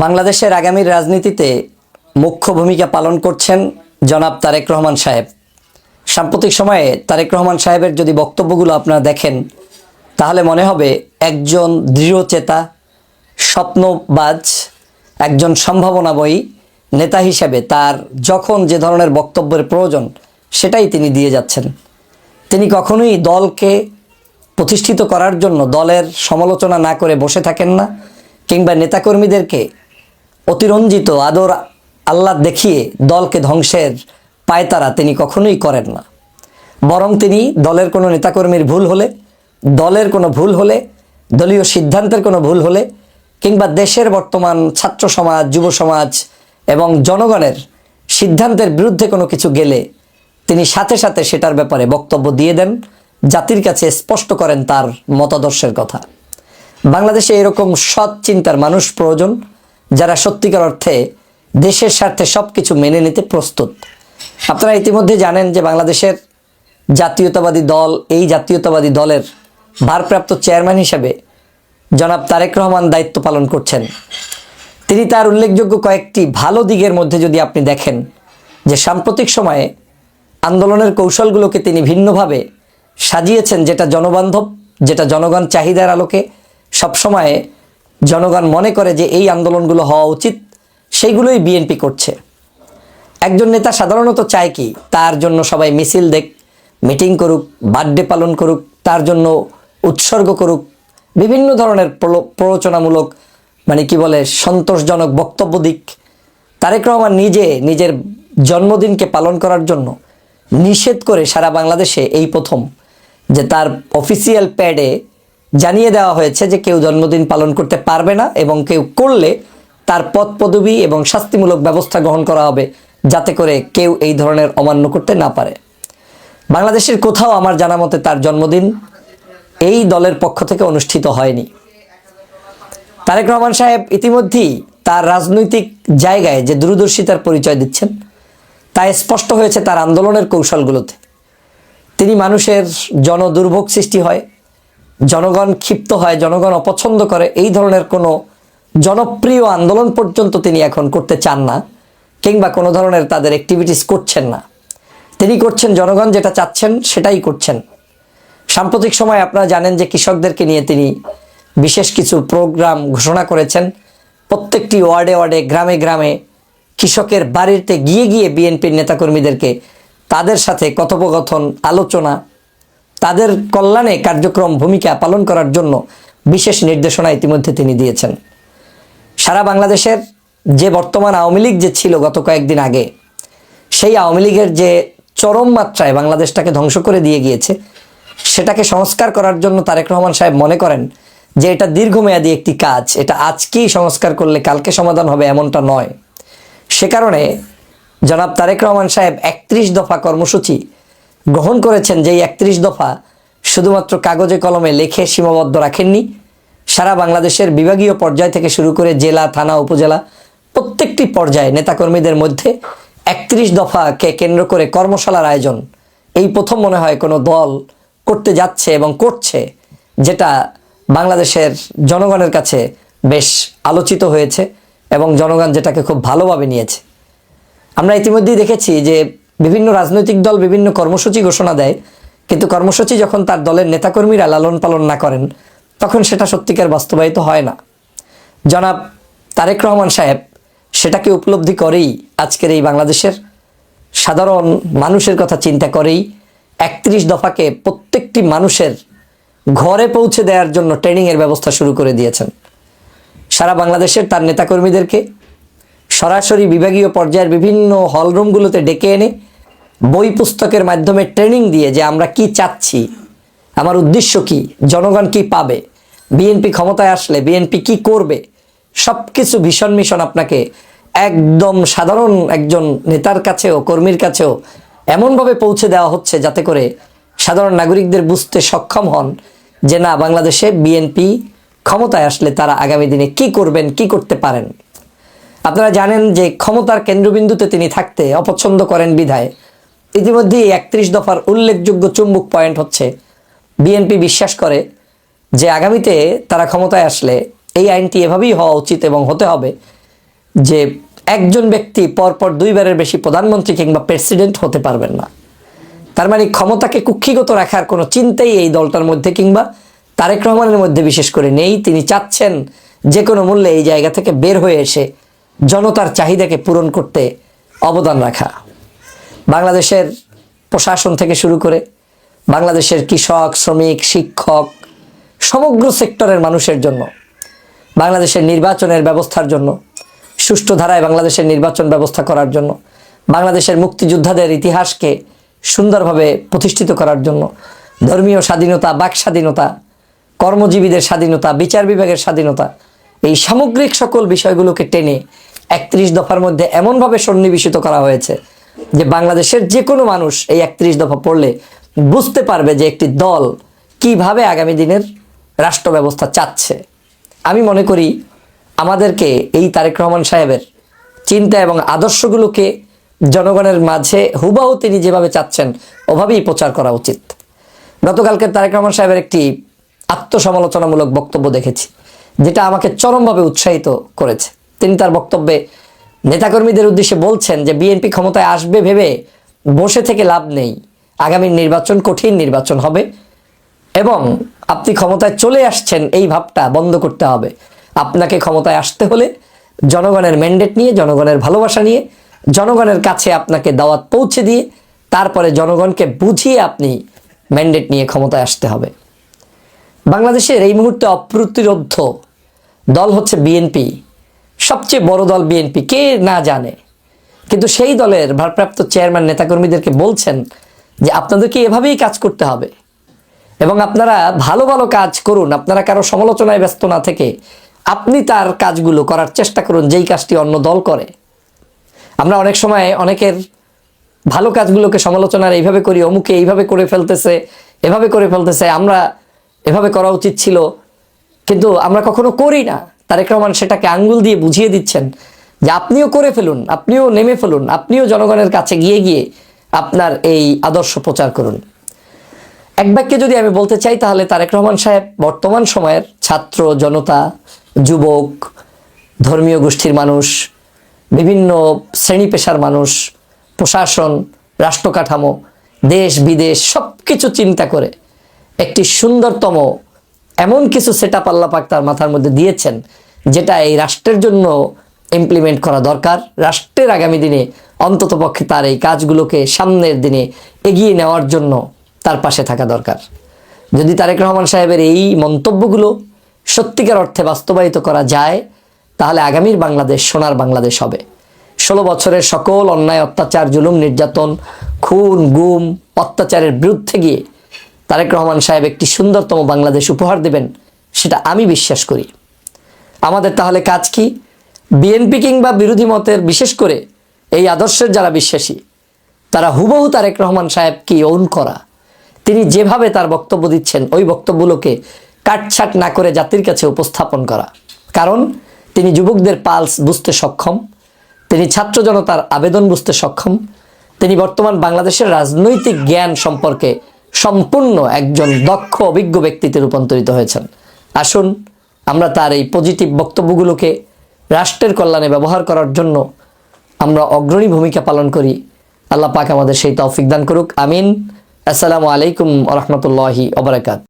বাংলাদেশের আগামীর রাজনীতিতে মুখ্য ভূমিকা পালন করছেন জনাব তারেক রহমান সাহেব। সাম্প্রতিক সময়ে তারেক রহমান সাহেবের যদি বক্তব্যগুলো আপনারা দেখেন তাহলে মনে হবে একজন দৃঢ়চেতা, স্বপ্নবাজ, একজন সম্ভাবনাময়ী নেতা হিসেবে তার যখন যে ধরনের বক্তব্যের প্রয়োজন সেটাই তিনি দিয়ে যাচ্ছেন। তিনি কখনোই দলকে প্রতিষ্ঠিত করার জন্য দলের সমালোচনা না করে বসে থাকেন না, কিংবা নেতাকর্মীদেরকে অতিরঞ্জিত আদর আহ্লাদ দেখিয়ে দলকে ধ্বংসের পায়তারা তিনি কখনোই করেন না। বরং তিনি দলের কোনো নেতাকর্মীর ভুল হলে, দলের কোনো ভুল হলে, দলীয় সিদ্ধান্তের কোনো ভুল হলে, কিংবা দেশের বর্তমান ছাত্র সমাজ, যুব সমাজ এবং জনগণের সিদ্ধান্তের বিরুদ্ধে কোনো কিছু গেলে তিনি সাথে সাথে সেটার ব্যাপারে বক্তব্য দিয়ে দেন, জাতির কাছে স্পষ্ট করেন তার মতাদর্শের কথা। বাংলাদেশে এরকম সৎ চিন্তার মানুষ প্রয়োজন, যারা সত্যিকার অর্থে দেশের স্বার্থে সব কিছু মেনে নিতে প্রস্তুত। আপনারা ইতিমধ্যে জানেন যে বাংলাদেশের জাতীয়তাবাদী দল, এই জাতীয়তাবাদী দলের ভারপ্রাপ্ত চেয়ারম্যান হিসেবে জনাব তারেক রহমান দায়িত্ব পালন করছেন। তিনি তার উল্লেখযোগ্য কয়েকটি ভালো দিকের মধ্যে যদি আপনি দেখেন যে সাম্প্রতিক সময়ে আন্দোলনের কৌশলগুলোকে তিনি ভিন্নভাবে সাজিয়েছেন, যেটা জনবান্ধব, যেটা জনগণ চাহিদার আলোকে সবসময় জনগণ মনে করে যে এই আন্দোলনগুলো হওয়া উচিত, সেইগুলোই বিএনপি করছে। একজন নেতা সাধারণত চায় কি তার জন্য সবাই মিছিল দেখ, মিটিং করুক, বার্থডে পালন করুক, তার জন্য উৎসর্গ করুক, বিভিন্ন ধরনের প্ররোচনামূলক সন্তোষজনক বক্তব্য দিক। তারেক রহমান নিজের জন্মদিনকে পালন করার জন্য নিষেধ করে সারা বাংলাদেশে এই প্রথম যে তার অফিসিয়াল প্যাডে জানিয়ে দেওয়া হয়েছে যে কেউ জন্মদিন পালন করতে পারবে না, এবং কেউ করলে তার পদ পদবি এবং শাস্তিমূলক ব্যবস্থা গ্রহণ করা হবে, যাতে করে কেউ এই ধরনের অমান্য করতে না পারে। বাংলাদেশের কোথাও আমার জানা মতে তার জন্মদিন এই দলের পক্ষ থেকে অনুষ্ঠিত হয়নি। তারেক রহমান সাহেব ইতিমধ্যেই তার রাজনৈতিক জায়গায় যে দূরদর্শিতার পরিচয় দিচ্ছেন তা স্পষ্ট হয়েছে তার আন্দোলনের কৌশলগুলোতে। তিনি মানুষের জনদুর্ভোগ সৃষ্টি হয়, জনগণ ক্ষিপ্ত হয়, জনগণ অপছন্দ করে, এই ধরনের কোনো জনপ্রিয় আন্দোলন পর্যন্ত তিনি এখন করতে চান না, কিংবা কোনো ধরনের তাদের অ্যাক্টিভিটিস করছেন না। তিনি করছেন জনগণ যেটা চাচ্ছেন সেটাই করছেন। সাম্প্রতিক সময় আপনারা জানেন যে কৃষকদেরকে নিয়ে তিনি বিশেষ কিছু প্রোগ্রাম ঘোষণা করেছেন। প্রত্যেকটি ওয়ার্ডে ওয়ার্ডে, গ্রামে গ্রামে কৃষকের বাড়িতে গিয়ে গিয়ে বিএনপির নেতাকর্মীদেরকে তাদের সাথে কথোপকথন, আলোচনা, তাদের কল্যাণে কার্যক্রম ভূমিকা পালন করার জন্য বিশেষ নির্দেশনা ইতিমধ্যে তিনি দিয়েছেন। সারা বাংলাদেশের যে বর্তমান আওয়ামী লীগ যে ছিল গত কয়েকদিন আগে, সেই আওয়ামী লীগের যে চরম মাত্রায় বাংলাদেশটাকে ধ্বংস করে দিয়ে গিয়েছে, সেটাকে সংস্কার করার জন্য তারেক রহমান সাহেব মনে করেন যে এটা দীর্ঘমেয়াদী একটি কাজ, এটা আজকেই সংস্কার করলে কালকে সমাধান হবে এমনটা নয়। সে কারণে জনাব তারেক রহমান সাহেব 31 দফা কর্মসূচি গ্রহণ করেছেন। যেই 31 দফা শুধুমাত্র কাগজে কলমে লেখে সীমাবদ্ধ রাখেননি, সারা বাংলাদেশের বিভাগীয় পর্যায় থেকে শুরু করে জেলা, থানা, উপজেলা প্রত্যেকটি পর্যায়ে নেতাকর্মীদের মধ্যে 31 দফাকে কেন্দ্র করে কর্মশালার আয়োজন এই প্রথম মনে হয় কোনো দল করতে যাচ্ছে এবং করছে, যেটা বাংলাদেশের জনগণের কাছে বেশ আলোচিত হয়েছে এবং জনগণ যেটাকে খুব ভালোভাবে নিয়েছে। আমরা ইতিমধ্যেই দেখেছি যে বিভিন্ন রাজনৈতিক দল বিভিন্ন কর্মসূচি ঘোষণা দেয়, কিন্তু কর্মসূচি যখন তার দলের নেতাকর্মীরা লালন পালন না করেন তখন সেটা সত্যিকার বাস্তবায়িত হয় না। জনাব তারেক রহমান সাহেব সেটাকে উপলব্ধি করেই আজকের এই বাংলাদেশের সাধারণ মানুষের কথা চিন্তা করেই 31 দফাকে প্রত্যেকটি মানুষের ঘরে পৌঁছে দেওয়ার জন্য ট্রেনিংয়ের ব্যবস্থা শুরু করে দিয়েছেন। সারা বাংলাদেশের তার নেতাকর্মীদেরকে সরাসরি বিভাগীয় পর্যায়ের বিভিন্ন হলরুমগুলোতে ডেকে এনে বই পুস্তকের মাধ্যমে ট্রেনিং দিয়ে যে আমরা কি চাচ্ছি, আমার উদ্দেশ্য কি, জনগণ কি পাবে, বিএনপি ক্ষমতায় আসলে বিএনপি কি করবে, সব কিছু ভীষণ মিশন আপনাকে একদম সাধারণ একজন নেতার কাছেও, কর্মীর কাছেও এমনভাবে পৌঁছে দেওয়া হচ্ছে যাতে করে সাধারণ নাগরিকদের বুঝতে সক্ষম হন যে না, বাংলাদেশে বিএনপি ক্ষমতায় আসলে তারা আগামী দিনে কি করবেন, কি করতে পারেন। আপনারা জানেন যে ক্ষমতার কেন্দ্রবিন্দুতে তিনি থাকতে অপছন্দ করেন বিধায় ইতিমধ্যেই 31 দফার উল্লেখযোগ্য চুম্বক পয়েন্ট হচ্ছে বিএনপি বিশ্বাস করে যে আগামীতে তারা ক্ষমতায় আসলে এই আইনটি এভাবেই হওয়া উচিত এবং হতে হবে যে একজন ব্যক্তি পরপর দুইবারের বেশি প্রধানমন্ত্রী কিংবা প্রেসিডেন্ট হতে পারবেন না। তার মানে ক্ষমতাকে কুক্ষিগত রাখার কোনো চিন্তাই এই দলটার মধ্যে কিংবা তারেক রহমানের মধ্যে বিশেষ করে নেই। তিনি চাচ্ছেন যে কোনো মূল্যে এই জায়গা থেকে বের হয়ে এসে জনতার চাহিদাকে পূরণ করতে অবদান রাখা। বাংলাদেশের প্রশাসন থেকে শুরু করে বাংলাদেশের কৃষক, শ্রমিক, শিক্ষক, সমগ্র সেক্টরের মানুষের জন্য, বাংলাদেশের নির্বাচনের ব্যবস্থার জন্য, সুষ্ঠু ধারায় বাংলাদেশের নির্বাচন ব্যবস্থা করার জন্য, বাংলাদেশের মুক্তিযোদ্ধাদের ইতিহাসকে সুন্দরভাবে প্রতিষ্ঠিত করার জন্য, ধর্মীয় স্বাধীনতা, বাক স্বাধীনতা, কর্মজীবীদের স্বাধীনতা, বিচার বিভাগের স্বাধীনতা, এই সামগ্রিক সকল বিষয়গুলোকে টেনে 31 দফার মধ্যে এমনভাবে সন্নিবেশিত করা হয়েছে যে বাংলাদেশের যে কোনো মানুষ এই 31 দফা পড়লে বুঝতে পারবে যে একটি দল কিভাবে আগামী দিনের রাষ্ট্র ব্যবস্থা চাচ্ছে। আমি মনে করি আমাদেরকে এই তারেক রহমান সাহেবের চিন্তা এবং আদর্শগুলোকে জনগণের মাঝে হুবাহু তিনি যেভাবে চাচ্ছেন ওভাবেই প্রচার করা উচিত। গতকালকে তারেক রহমান সাহেবের একটি আত্মসমালোচনামূলক বক্তব্য দেখেছি, যেটা আমাকে চরমভাবে উৎসাহিত করেছে। তিনি তার বক্তব্যে নেতাকর্মীদের উদ্দেশ্যে বলছেন যে বিএনপি ক্ষমতায় আসবে ভেবে বসে থেকে লাভ নেই, আগামী নির্বাচন কঠিন নির্বাচন হবে এবং আপনি ক্ষমতায় চলে আসছেন এই ভাবটা বন্ধ করতে হবে। আপনাকে ক্ষমতায় আসতে হলে জনগণের ম্যান্ডেট নিয়ে, জনগণের ভালোবাসা নিয়ে, জনগণের কাছে আপনাকে দাওয়াত পৌঁছে দিয়ে তারপরে জনগণকে বুঝিয়ে আপনি ম্যান্ডেট নিয়ে ক্ষমতায় আসতে হবে। বাংলাদেশের এই মুহূর্তে অপ্রতিরোধ্য দল হচ্ছে বিএনপি। সবচেয়ে বড় দল বিএনপি, কে না জানে, কিন্তু সেই দলের ভারপ্রাপ্ত চেয়ারম্যান নেতাকর্মীদেরকে বলছেন যে আপনাদেরকে এভাবেই কাজ করতে হবে এবং আপনারা ভালো ভালো কাজ করুন, আপনারা কারো সমালোচনায় ব্যস্ত না থেকে আপনি তার কাজগুলো করার চেষ্টা করুন যেই কাজটি অন্য দল করে। আমরা অনেক সময় অনেকের ভালো কাজগুলোকে সমালোচনার এইভাবে করি, অমুকে এইভাবে করে ফেলতেছে, এভাবে করে ফেলতেছে, আমরা এভাবে করা উচিত ছিল, কিন্তু আমরা কখনো করি না। তারেক রহমান সেটাকে আঙ্গুল দিয়ে বুঝিয়ে দিচ্ছেন যে আপনিও করে ফেলুন, আপনিও নেমে ফেলুন, আপনিও জনগণের কাছে গিয়ে গিয়ে আপনার এই আদর্শ প্রচার করুন। এক বাক্যে যদি আমি বলতে চাই তাহলে তারেক রহমান সাহেব বর্তমান সময়ের ছাত্র জনতা, যুবক, ধর্মীয় গোষ্ঠীর মানুষ, বিভিন্ন শ্রেণী পেশার মানুষ, প্রশাসন, রাষ্ট্র কাঠামো, দেশ বিদেশ সব কিছু চিন্তা করে একটি সুন্দরতম এমন কিছু সেটআপ আল্লাহ পাক তার মাথার মধ্যে দিয়েছেন যেটা এই রাষ্ট্রের জন্য ইমপ্লিমেন্ট করা দরকার। রাষ্ট্রের আগামী দিনে অন্ততপক্ষে তার এই কাজগুলোকে সামনের দিনে এগিয়ে নেওয়ার জন্য তার পাশে থাকা দরকার। যদি তারেক রহমান সাহেবের এই মন্তব্যগুলো সত্যিকার অর্থে বাস্তবায়িত করা যায় তাহলে আগামীর বাংলাদেশ সোনার বাংলাদেশ হবে। 16 বছরের সকল অন্যায়, অত্যাচার, জুলুম, নির্যাতন, খুন, গুম, অত্যাচারের বিরুদ্ধে গিয়ে তারেক রহমান সাহেব একটি সুন্দরতম বাংলাদেশ উপহার দেবেন, সেটা আমি বিশ্বাস করি। আমাদের তাহলে কাজ কি? বিএনপি কিংবা বিরোধী মতের, বিশেষ করে এই আদর্শের যারা বিশ্বাসী, তারা হুবহু তারেক রহমান সাহেবকে ওন করা, তিনি যেভাবে তার বক্তব্য দিচ্ছেন ওই বক্তব্যগুলোকে কাটছাট না করে জাতির কাছে উপস্থাপন করা। কারণ তিনি যুবকদের পালস বুঝতে সক্ষম, তিনি ছাত্র জনতার আবেদন বুঝতে সক্ষম, তিনি বর্তমান বাংলাদেশের রাজনৈতিক জ্ঞান সম্পর্কে সম্পূর্ণ একজন দক্ষ অভিজ্ঞ ব্যক্তিতে রূপান্তরিত হয়েছেন। আসুন আমরা তার এই পজিটিভ বক্তব্যগুলোকে রাষ্ট্রের কল্যাণে ব্যবহার করার জন্য আমরা অগ্রণী ভূমিকা পালন করি। আল্লাহ পাক আমাদের সেই তৌফিক দান করুক, আমিন। আসসালামু আলাইকুম ওয়া রাহমাতুল্লাহি ওয়া বারাকাতুহু।